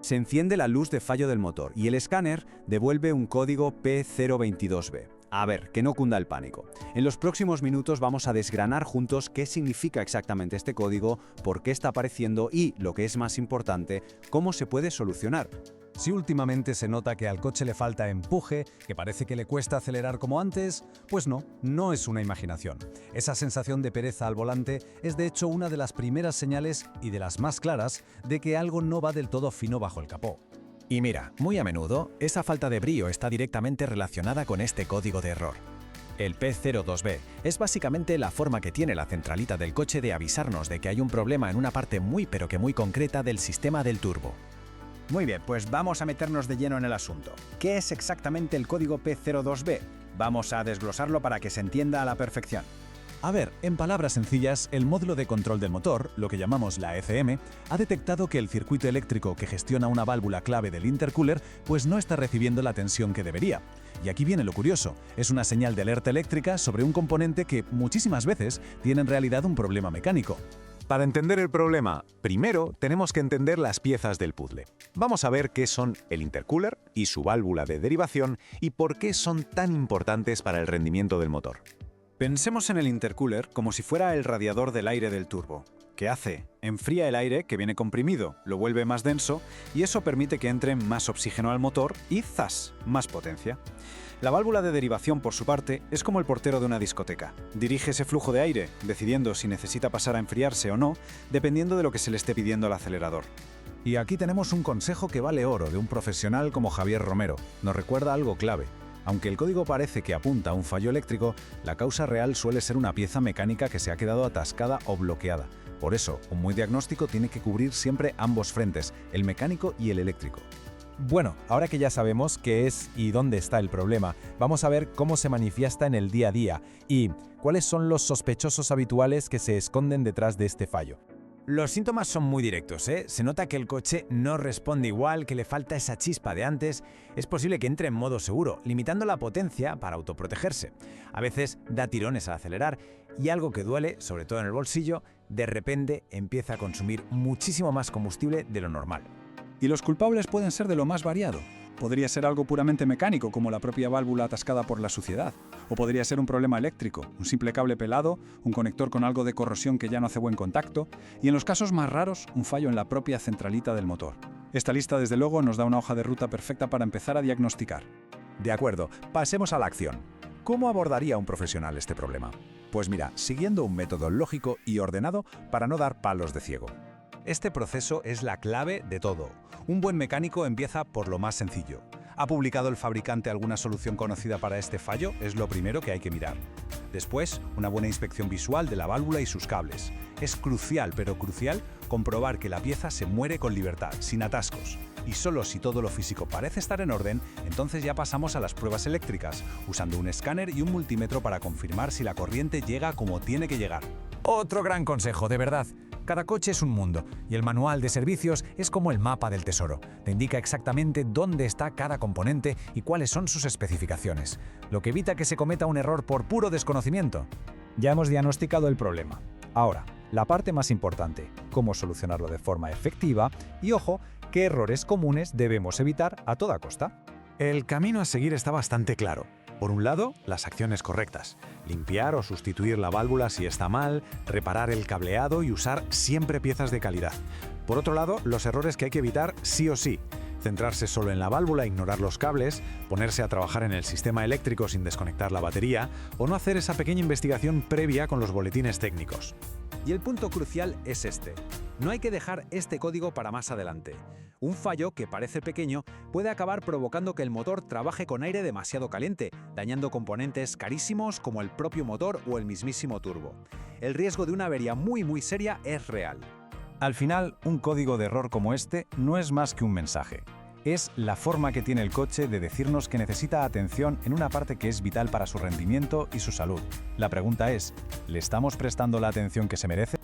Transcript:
Se enciende la luz de fallo del motor y el escáner devuelve un código P022B. A ver, que no cunda el pánico. En los próximos minutos vamos a desgranar juntos qué significa exactamente este código, por qué está apareciendo y, lo que es más importante, cómo se puede solucionar. Si últimamente se nota que al coche le falta empuje, que parece que le cuesta acelerar como antes, pues no es una imaginación. Esa sensación de pereza al volante es de hecho una de las primeras señales y de las más claras de que algo no va del todo fino bajo el capó. Y mira, muy a menudo, esa falta de brío está directamente relacionada con este código de error. El P02B es básicamente la forma que tiene la centralita del coche de avisarnos de que hay un problema en una parte muy concreta del sistema del turbo. Muy bien, pues vamos a meternos de lleno en el asunto. ¿Qué es exactamente el código P02B? Vamos a desglosarlo para que se entienda a la perfección. A ver, en palabras sencillas, el módulo de control del motor, lo que llamamos la ECM, ha detectado que el circuito eléctrico que gestiona una válvula clave del intercooler pues no está recibiendo la tensión que debería. Y aquí viene lo curioso, es una señal de alerta eléctrica sobre un componente que muchísimas veces tiene en realidad un problema mecánico. Para entender el problema, primero tenemos que entender las piezas del puzzle. Vamos a ver qué son el intercooler y su válvula de derivación y por qué son tan importantes para el rendimiento del motor. Pensemos en el intercooler como si fuera el radiador del aire del turbo. ¿Qué hace? Enfría el aire que viene comprimido, lo vuelve más denso y eso permite que entre más oxígeno al motor y ¡zas!, más potencia. La válvula de derivación, por su parte, es como el portero de una discoteca. Dirige ese flujo de aire, decidiendo si necesita pasar a enfriarse o no, dependiendo de lo que se le esté pidiendo al acelerador. Y aquí tenemos un consejo que vale oro de un profesional como Javier Romero. Nos recuerda algo clave. Aunque el código parece que apunta a un fallo eléctrico, la causa real suele ser una pieza mecánica que se ha quedado atascada o bloqueada. Por eso, un buen diagnóstico tiene que cubrir siempre ambos frentes, el mecánico y el eléctrico. Bueno, ahora que ya sabemos qué es y dónde está el problema, vamos a ver cómo se manifiesta en el día a día y cuáles son los sospechosos habituales que se esconden detrás de este fallo. Los síntomas son muy directos, ¿eh? Se nota que el coche no responde igual, que le falta esa chispa de antes. Es posible que entre en modo seguro, limitando la potencia para autoprotegerse. A veces da tirones al acelerar y algo que duele, sobre todo en el bolsillo, de repente empieza a consumir muchísimo más combustible de lo normal. Y los culpables pueden ser de lo más variado. Podría ser algo puramente mecánico, como la propia válvula atascada por la suciedad. O podría ser un problema eléctrico, un simple cable pelado, un conector con algo de corrosión que ya no hace buen contacto, y en los casos más raros, un fallo en la propia centralita del motor. Esta lista, desde luego, nos da una hoja de ruta perfecta para empezar a diagnosticar. De acuerdo, pasemos a la acción. ¿Cómo abordaría un profesional este problema? Pues mira, siguiendo un método lógico y ordenado para no dar palos de ciego. Este proceso es la clave de todo. Un buen mecánico empieza por lo más sencillo. ¿Ha publicado el fabricante alguna solución conocida para este fallo? Es lo primero que hay que mirar. Después, una buena inspección visual de la válvula y sus cables. Es crucial, pero crucial, comprobar que la pieza se muere con libertad, sin atascos. Y solo si todo lo físico parece estar en orden, entonces ya pasamos a las pruebas eléctricas, usando un escáner y un multímetro para confirmar si la corriente llega como tiene que llegar. Otro gran consejo, de verdad. Cada coche es un mundo y el manual de servicios es como el mapa del tesoro. Te indica exactamente dónde está cada componente y cuáles son sus especificaciones, lo que evita que se cometa un error por puro desconocimiento. Ya hemos diagnosticado el problema. Ahora, la parte más importante, cómo solucionarlo de forma efectiva y, ojo, qué errores comunes debemos evitar a toda costa. El camino a seguir está bastante claro. Por un lado, las acciones correctas. Limpiar o sustituir la válvula si está mal, reparar el cableado y usar siempre piezas de calidad. Por otro lado, los errores que hay que evitar sí o sí. Centrarse solo en la válvula, ignorar los cables, ponerse a trabajar en el sistema eléctrico sin desconectar la batería o no hacer esa pequeña investigación previa con los boletines técnicos. Y el punto crucial es este. No hay que dejar este código para más adelante. Un fallo que parece pequeño puede acabar provocando que el motor trabaje con aire demasiado caliente, dañando componentes carísimos como el propio motor o el mismísimo turbo. El riesgo de una avería muy seria es real. Al final, un código de error como este no es más que un mensaje. Es la forma que tiene el coche de decirnos que necesita atención en una parte que es vital para su rendimiento y su salud. La pregunta es, ¿le estamos prestando la atención que se merece?